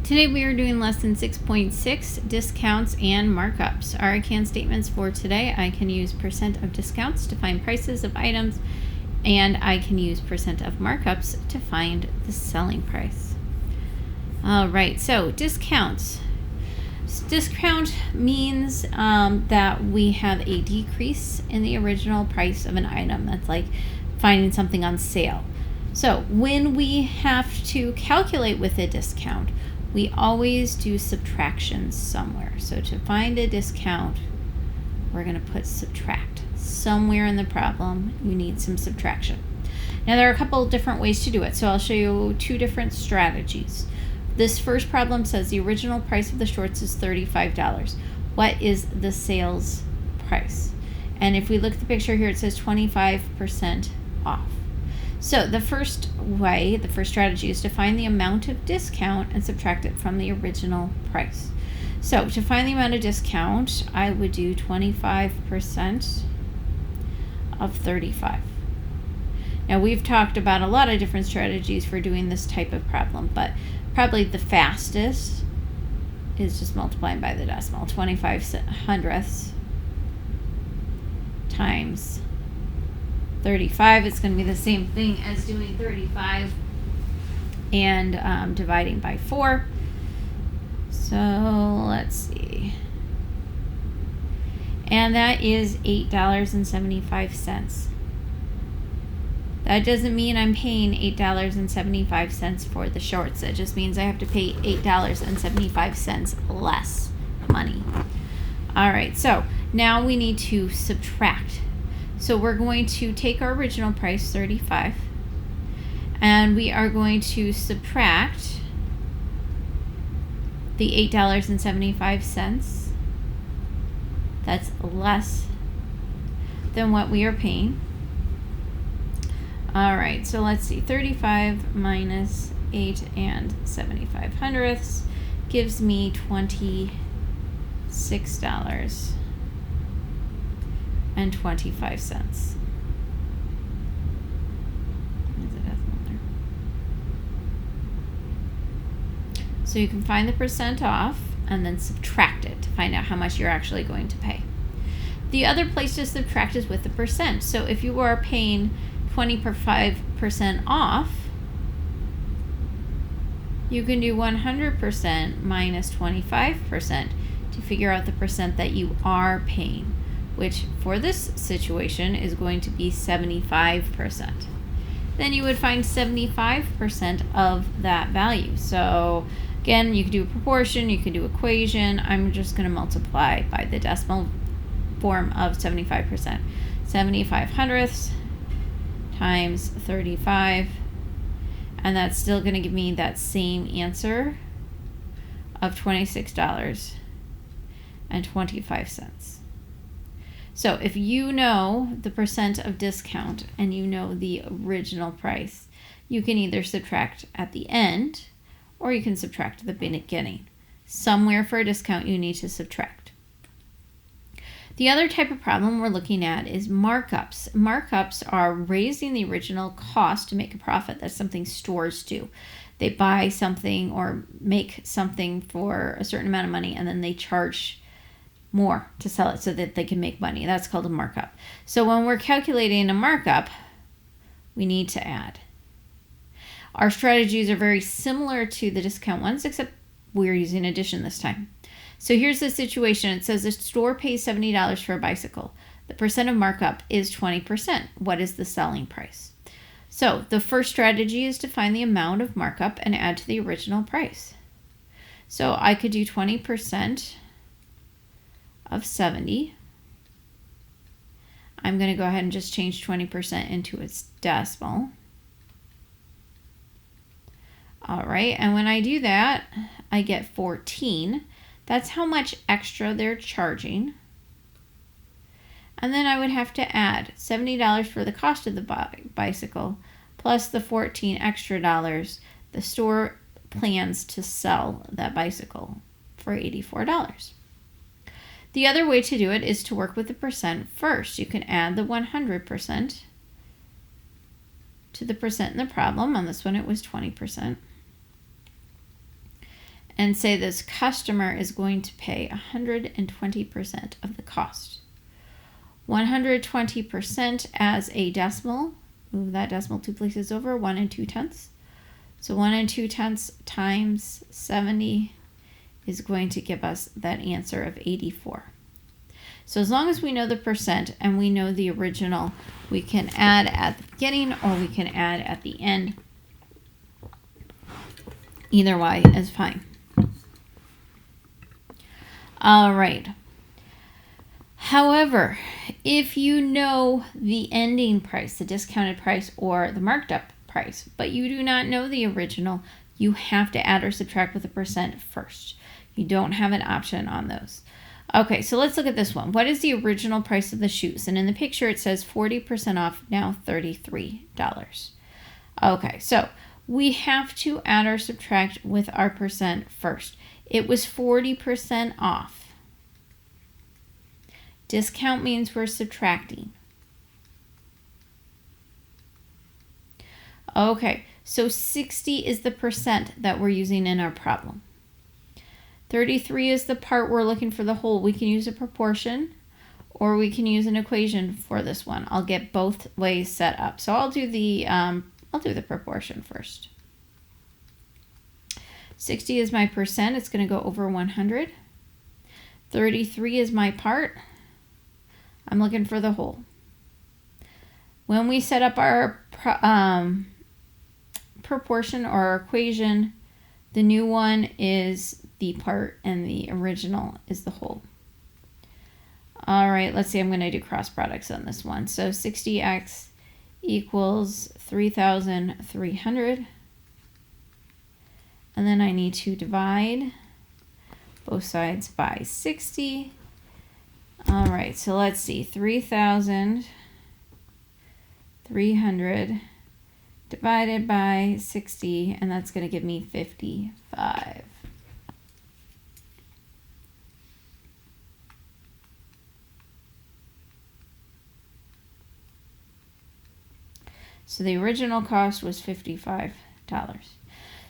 Today we are doing lesson 6.6, discounts and markups. Our I can statements for today: I can use percent of discounts to find prices of items, and I can use percent of markups to find the selling price. All right, so discounts. Discount means that we have a decrease in the original price of an item. That's like finding something on sale. So when we have to calculate with a discount, we always do subtractions somewhere. So to find a discount, we're going to put subtract. Somewhere in the problem, you need some subtraction. Now there are a couple different ways to do it. So I'll show you two different strategies. This first problem says the original price of the shorts is $35. What is the sales price? And if we look at the picture here, it says 25% off. So the first strategy is to find the amount of discount and subtract it from the original price. So to find the amount of discount, I would do 25% of 35. Now we've talked about a lot of different strategies for doing this type of problem, but probably the fastest is just multiplying by the decimal. 25 hundredths times 35. It's going to be the same thing as doing 35 and dividing by 4. So let's see. And that is $8.75. That doesn't mean I'm paying $8.75 for the shorts. It just means I have to pay $8.75 less money. All right, so now we need to subtract. So we're going to take our original price, 35, and we are going to subtract the $8.75. That's less than what we are paying. All right, so let's see. 35 minus 8 and 75 hundredths gives me $26.25. So you can find the percent off and then subtract it to find out how much you're actually going to pay. The other place to subtract is with the percent. So if you are paying 25% off, you can do 100% minus 25% to figure out the percent that you are paying, which for this situation is going to be 75%. Then you would find 75% of that value. So again, you could do a proportion, you could do equation. I'm just going to multiply by the decimal form of 75%. 75 hundredths times 35, and that's still going to give me that same answer of $26.25. So if you know the percent of discount and you know the original price, you can either subtract at the end or you can subtract at the beginning. Somewhere for a discount you need to subtract. The other type of problem we're looking at is markups. Markups are raising the original cost to make a profit. That's something stores do. They buy something or make something for a certain amount of money and then they charge more to sell it so that they can make money. That's called a markup. So when we're calculating a markup, we need to add. Our strategies are very similar to the discount ones, except we're using addition this time. So here's the situation. It says the store pays $70 for a bicycle. The percent of markup is 20%. What is the selling price? So the first strategy is to find the amount of markup and add to the original price. So I could do 20% of 70. I'm going to go ahead and just change 20% into its decimal. All right, and when I do that, I get 14. That's how much extra they're charging. And then I would have to add $70 for the cost of the bicycle plus the 14 extra dollars the store plans to sell that bicycle for $84. The other way to do it is to work with the percent first. You can add the 100% to the percent in the problem. On this one, it was 20%. and say this customer is going to pay 120% of the cost. 120% as a decimal, move that decimal 2 places over, 1 2/10. So 1 2/10 times 70 is going to give us that answer of 84. So as long as we know the percent and we know the original, we can add at the beginning or we can add at the end. Either way is fine. All right. However, if you know the ending price, the discounted price or the marked up price, but you do not know the original, you have to add or subtract with a percent first. You don't have an option on those. Okay, so let's look at this one. What is the original price of the shoes? And in the picture it says 40% off, now $33. Okay, so we have to add or subtract with our percent first. It was 40% off. Discount means we're subtracting. Okay, so 60 is the percent that we're using in our problem. 33 is the part we're looking for the whole. We can use a proportion or we can use an equation for this one. I'll get both ways set up. So I'll do the proportion first. 60 is my percent. It's going to go over 100. 33 is my part. I'm looking for the whole. When we set up our proportion or our equation, the new one is the part and the original is the whole. All right, let's see. I'm going to do cross products on this one. So 60x equals 3,300. And then I need to divide both sides by 60. All right, so let's see. 3,300 divided by 60, and that's going to give me 55. So the original cost was $55.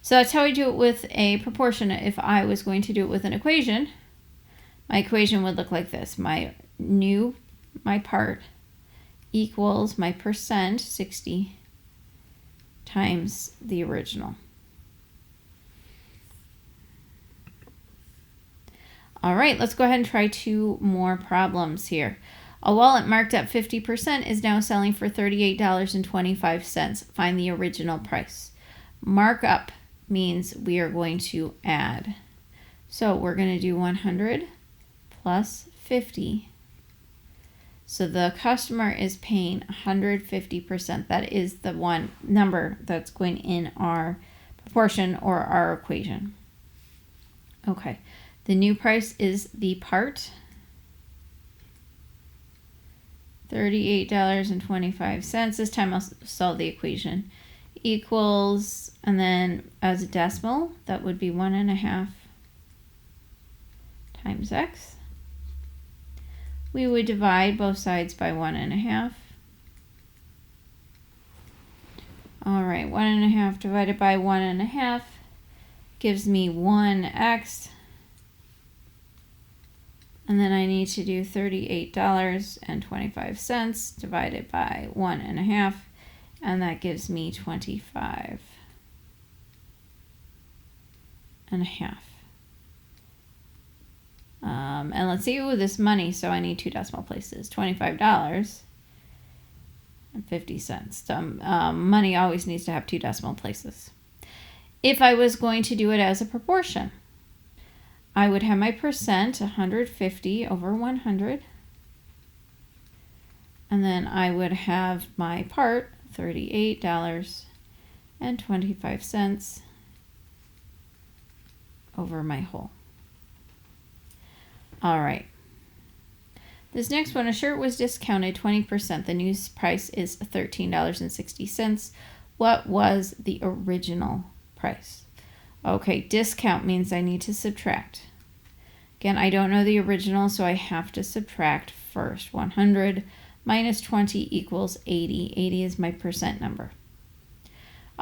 So that's how I do it with a proportion. If I was going to do it with an equation, my equation would look like this. My part equals my percent, 60, times the original. All right, let's go ahead and try 2 more problems here. A wallet marked at 50% is now selling for $38.25. Find the original price. Markup means we are going to add. So we're going to do 100 plus 50. So the customer is paying 150%. That is the one number that's going in our proportion or our equation. Okay, the new price is the part. $38.25. This time I'll solve the equation. Equals, and then as a decimal, that would be 1.5 times x. We would divide both sides by 1.5. All right, 1.5 divided by 1.5 gives me 1x. And then I need to do $38.25 divided by 1.5, and that gives me 25.5. And let's see, this money, so I need 2 decimal places, $25.50. So, money always needs to have 2 decimal places. If I was going to do it as a proportion, I would have my percent, 150 over 100. And then I would have my part, $38.25 over my whole. All right. This next one, a shirt was discounted 20%. The new price is $13.60. What was the original price? Okay, discount means I need to subtract. Again, I don't know the original, so I have to subtract first. 100 minus 20 equals 80. 80 is my percent number.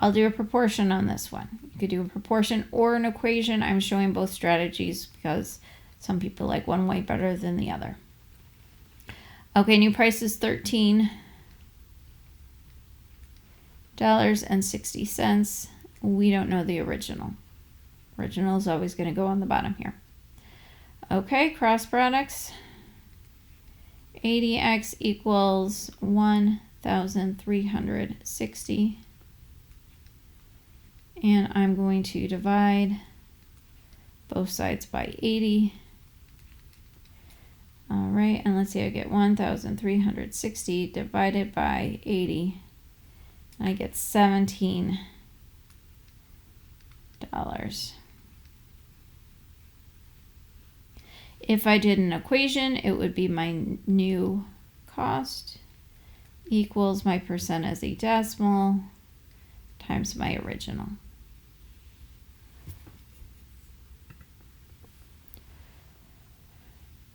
I'll do a proportion on this one. You could do a proportion or an equation. I'm showing both strategies because some people like one way better than the other. Okay, new price is $13.60. We don't know the original. Original is always going to go on the bottom here. Okay, cross products. 80x equals 1,360. And I'm going to divide both sides by 80. All right, and let's see, I get 1,360 divided by 80. I get $17. If I did an equation, it would be my new cost equals my percent as a decimal times my original.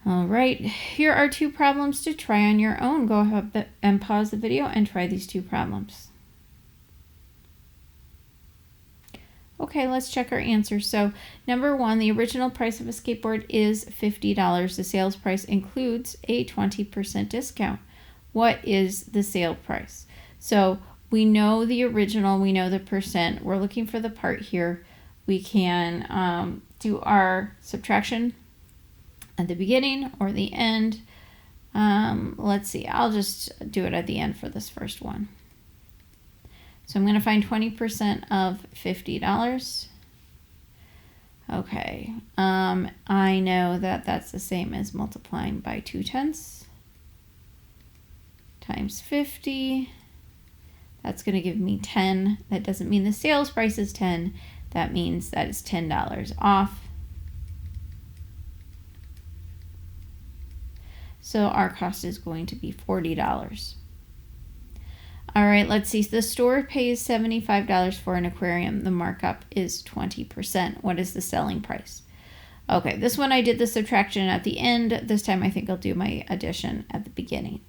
All right, here are two problems to try on your own. Go ahead and pause the video and try these two problems. Okay, let's check our answers. So number one, the original price of a skateboard is $50. The sales price includes a 20% discount. What is the sale price? So we know the original, we know the percent. We're looking for the part here. We can do our subtraction at the beginning or the end. Let's see, I'll just do it at the end for this first one. So I'm going to find 20% of $50. Okay, I know that that's the same as multiplying by 2/10 times 50. That's going to give me 10. That doesn't mean the sales price is 10. That means that it's $10 off. So our cost is going to be $40. All right, let's see. The store pays $75 for an aquarium. The markup is 20%. What is the selling price? Okay, this one I did the subtraction at the end. This time I think I'll do my addition at the beginning.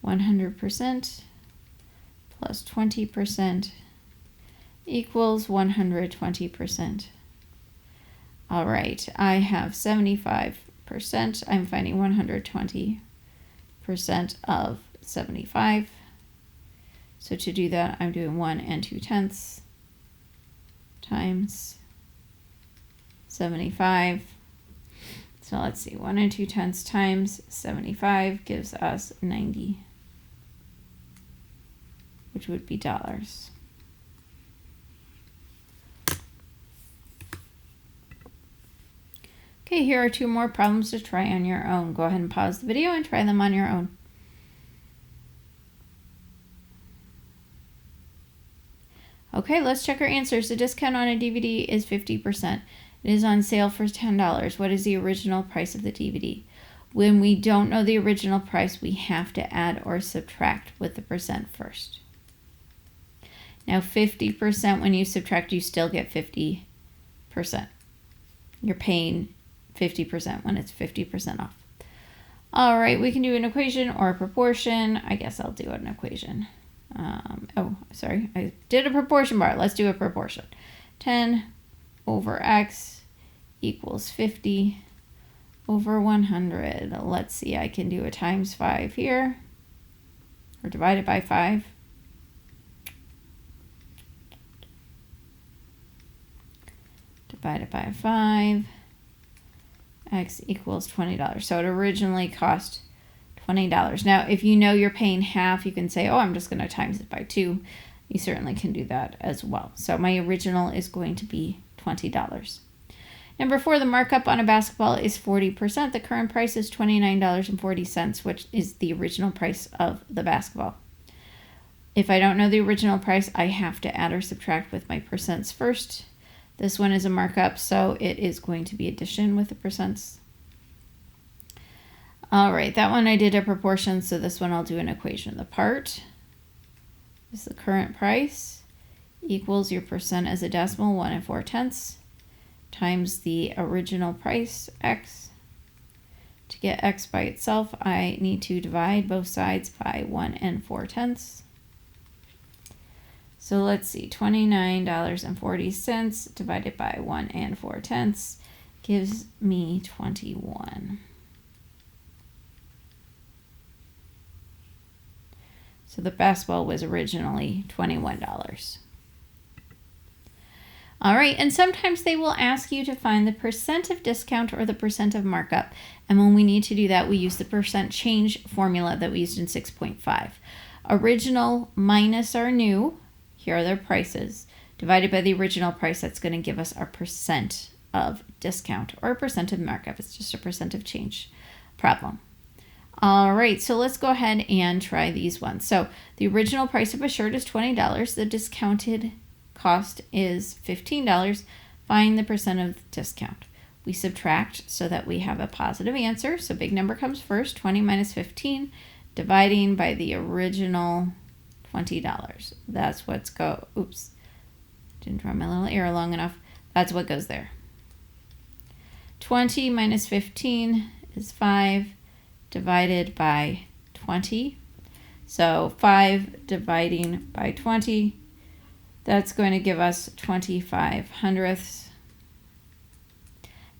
100% plus 20% equals 120%. All right, I have 75%. I'm finding 120% of 75. So to do that, I'm doing 1 2/10 times 75. So let's see, 1 2/10 times 75 gives us 90, which would be dollars. Okay, here are two more problems to try on your own. Go ahead and pause the video and try them on your own. Okay, let's check our answers. The discount on a DVD is 50%. It is on sale for $10. What is the original price of the DVD? When we don't know the original price, we have to add or subtract with the percent first. Now 50%, when you subtract, you still get 50%. You're paying 50% when it's 50% off. All right, we can do an equation or a proportion. I guess I'll do an equation. Oh, sorry, I did a proportion bar. Let's do a proportion. 10 over x equals 50 over 100. Let's see, I can do a times 5 here, or divided by 5. Divided by 5. X equals $20. So it originally cost $20. Now, if you know you're paying half, you can say, oh, I'm just going to times it by 2. You certainly can do that as well. So my original is going to be $20. Number 4, the markup on a basketball is 40%. The current price is $29.40, which is the original price of the basketball. If I don't know the original price, I have to add or subtract with my percents first. This one is a markup, so it is going to be addition with the percents. All right, that one I did a proportion, so this one I'll do an equation. The part is the current price equals your percent as a decimal, 1 4/10, times the original price, x. To get x by itself, I need to divide both sides by 1 4/10. So let's see, $29.40 divided by 1 4/10 gives me 21. So the basketball was originally $21. All right, and sometimes they will ask you to find the percent of discount or the percent of markup. And when we need to do that, we use the percent change formula that we used in 6.5. Original minus our new, here are their prices, divided by the original price, that's going to give us our percent of discount or a percent of markup. It's just a percent of change problem. All right, so let's go ahead and try these ones. So the original price of a shirt is $20. The discounted cost is $15. Find the percent of discount. We subtract so that we have a positive answer. So big number comes first, 20 minus 15, dividing by the original $20. That's what's oops, didn't draw my little arrow long enough. That's what goes there. 20 minus 15 is 5 divided by 20. So 5 dividing by 20, that's going to give us 25 hundredths.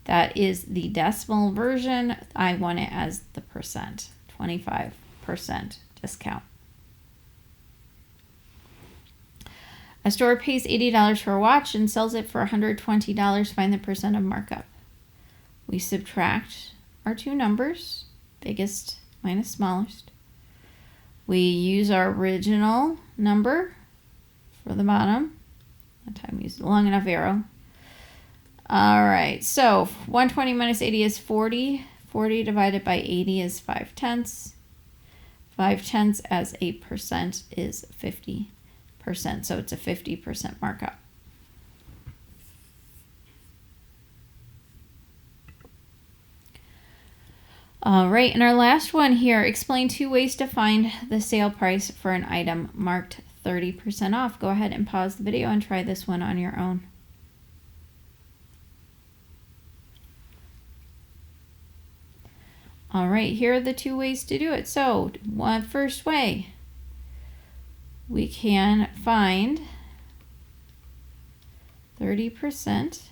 That is the decimal version. I want it as the percent, 25% discount. A store pays $80 for a watch and sells it for $120. Find the percent of markup. We subtract our two numbers, biggest minus smallest. We use our original number for the bottom. That time we used a long enough arrow. All right, so 120 minus 80 is 40. 40 divided by 80 is 5/10. 5/10 as a percent is 50%. So it's a 50% markup. All right, and our last one here, explain 2 ways to find the sale price for an item marked 30% off. Go ahead and pause the video and try this one on your own. All right, here are the 2 ways to do it. So, first way, we can find 30%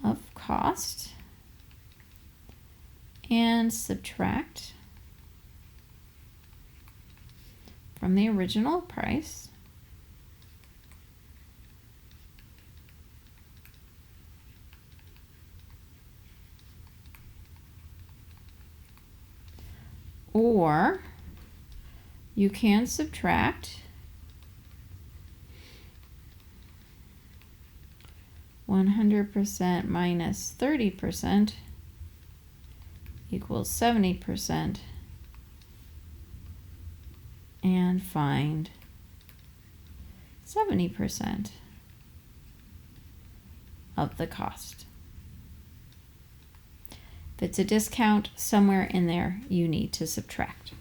of cost and subtract from the original price. Or you can subtract 100% minus 30% equals 70% and find 70% of the cost. If it's a discount, somewhere in there you need to subtract.